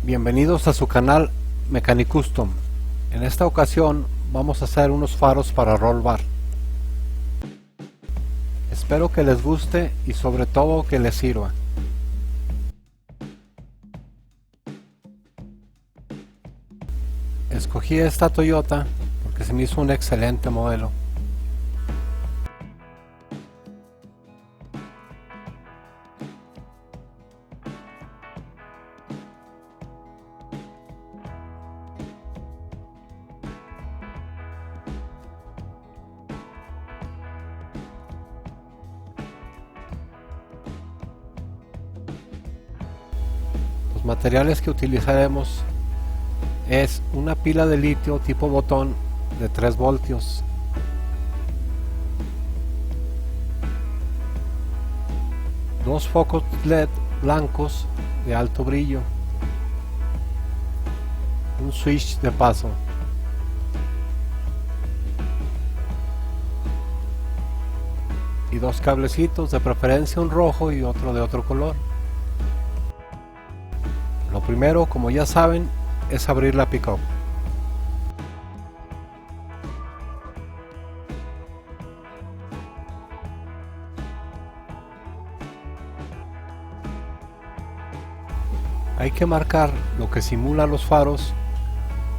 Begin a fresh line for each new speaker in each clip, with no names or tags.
Bienvenidos a su canal Mechanic Custom. En esta ocasión vamos a hacer unos faros para roll bar. Espero que les guste y sobre todo que les sirva. Escogí esta Toyota porque se me hizo un excelente modelo. Los materiales que utilizaremos es una pila de litio tipo botón de 3 voltios, dos focos LED blancos de alto brillo, un switch de paso, y dos cablecitos, de preferencia un rojo y otro de otro color. Lo primero, como ya saben, es abrir la pickup. Hay que marcar lo que simula los faros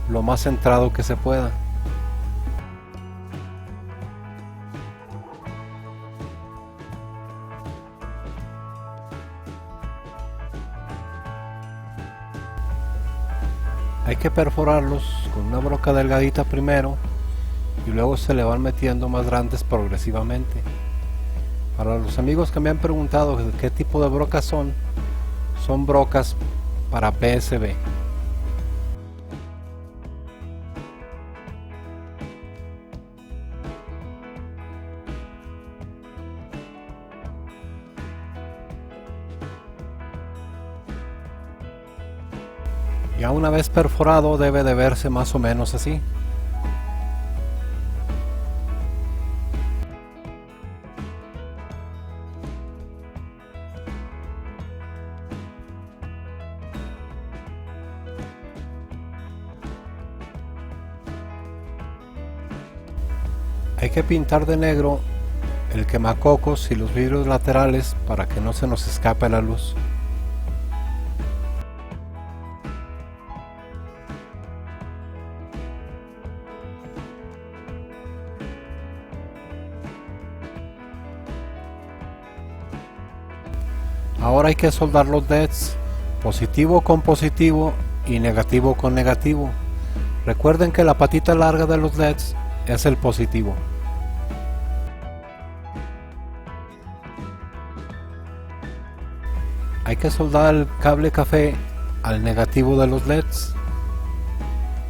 lo más centrado que se pueda. Hay que perforarlos con una broca delgadita primero y luego se le van metiendo más grandes progresivamente. Para los amigos que me han preguntado qué tipo de brocas son brocas para PSB. Ya una vez perforado debe de verse más o menos así. Hay que pintar de negro el quemacocos y los vidrios laterales para que no se nos escape la luz. Ahora hay que soldar los LEDs, positivo con positivo y negativo con negativo. Recuerden que la patita larga de los LEDs es el positivo. Hay que soldar el cable café al negativo de los LEDs.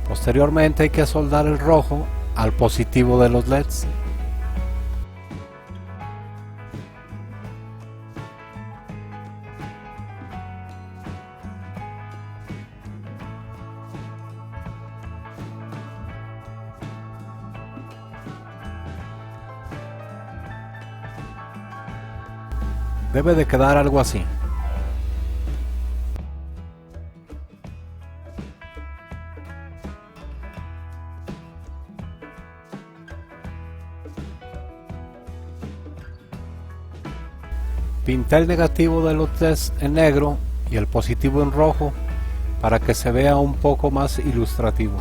Posteriormente hay que soldar el rojo al positivo de los LEDs. Debe de quedar algo así. Pinté el negativo de los LEDs en negro y el positivo en rojo para que se vea un poco más ilustrativo.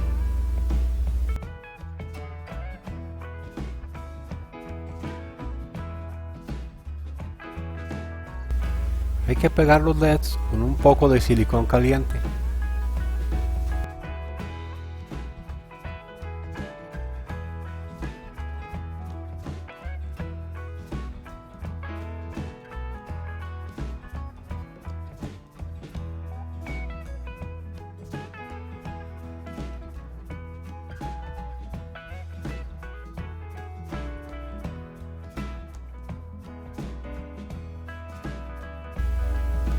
Hay que pegar los LEDs con un poco de silicón caliente.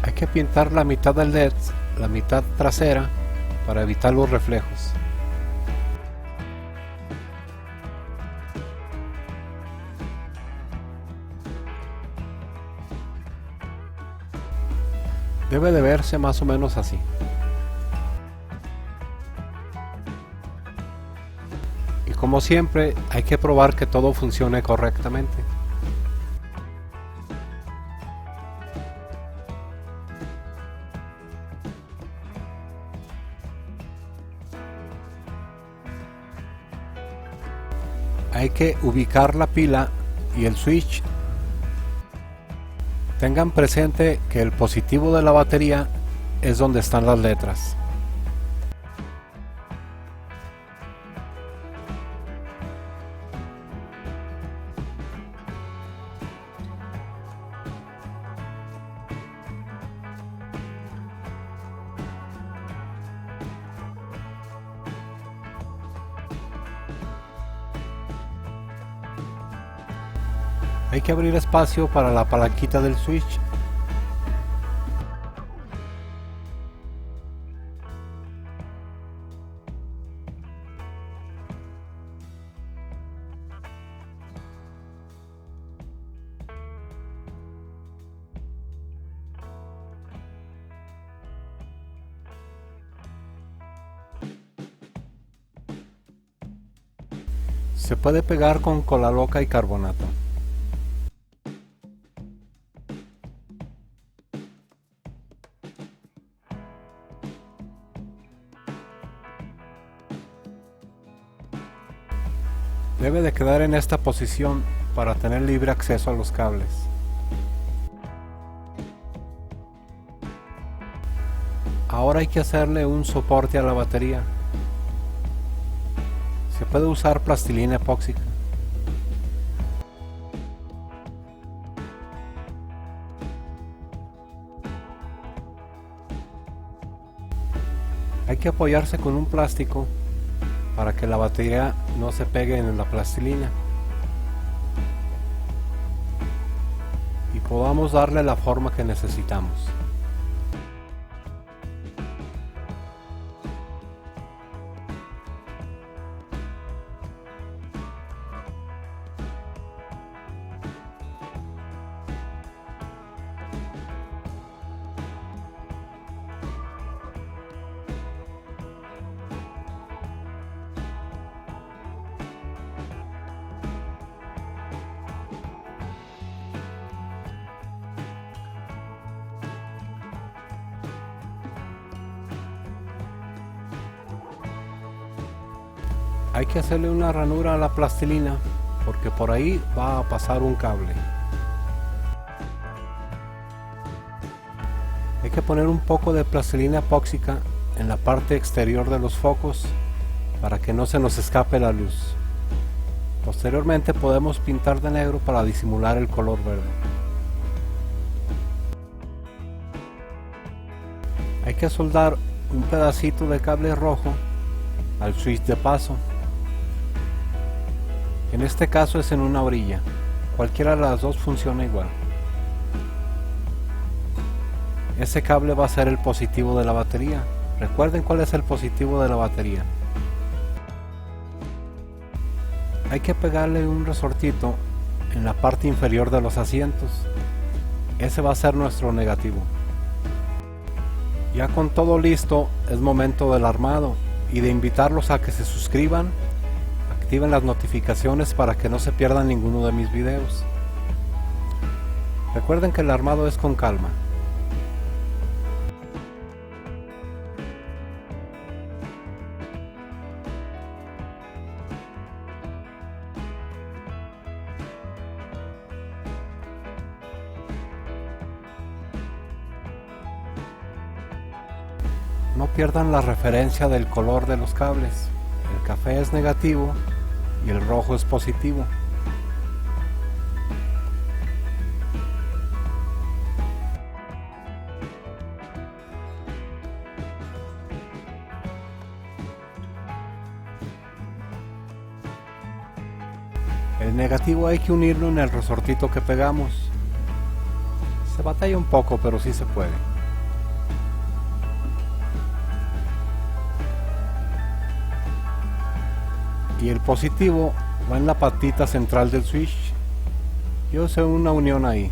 Hay que pintar la mitad del LED, la mitad trasera, para evitar los reflejos. Debe de verse más o menos así. como siempre, hay que probar que todo funcione correctamente. Hay que ubicar la pila y el switch. Tengan presente que el positivo de la batería es donde están las letras. Hay que abrir espacio para la palanquita del switch. Se puede pegar con cola loca y carbonato. Debe de quedar en esta posición para tener libre acceso a los cables. Ahora hay que hacerle un soporte a la batería. Se puede usar plastilina epóxica. Hay que apoyarse con un plástico para que la batería no se pegue en la plastilina y podamos darle la forma que necesitamos. Hay que hacerle una ranura a la plastilina porque por ahí va a pasar un cable. Hay que poner un poco de plastilina epóxica en la parte exterior de los focos para que no se nos escape la luz. Posteriormente podemos pintar de negro para disimular el color verde. Hay que soldar un pedacito de cable rojo al switch de paso. En este caso es en una orilla, cualquiera de las dos funciona igual. Ese cable va a ser el positivo de la batería. Recuerden cuál es el positivo de la batería. Hay que pegarle un resortito en la parte inferior de los asientos. Ese va a ser nuestro negativo. Ya con todo listo, es momento del armado y de invitarlos a que se suscriban, activen las notificaciones para que no se pierdan ninguno de mis videos. Recuerden que el armado es con calma. No pierdan la referencia del color de los cables. El café es negativo y el rojo es positivo. El negativo hay que unirlo en el resortito que pegamos. Se batalla un poco, pero sí se puede. Y el positivo va en la patita central del switch. Yo hice una unión ahí.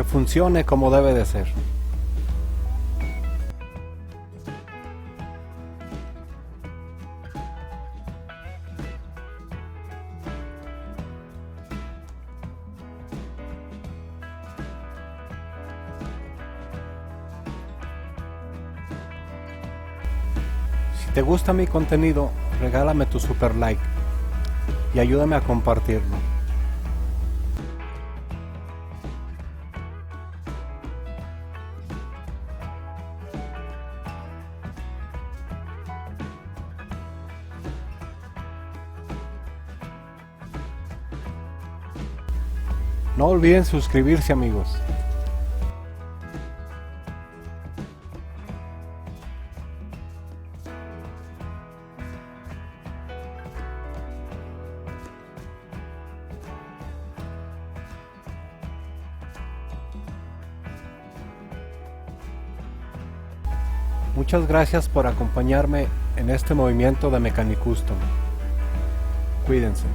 funcione como debe de ser. Si te gusta mi contenido, regálame tu super like y ayúdame a compartirlo. No olviden suscribirse, amigos. Muchas gracias por acompañarme en este movimiento de Mecanicustom. Cuídense.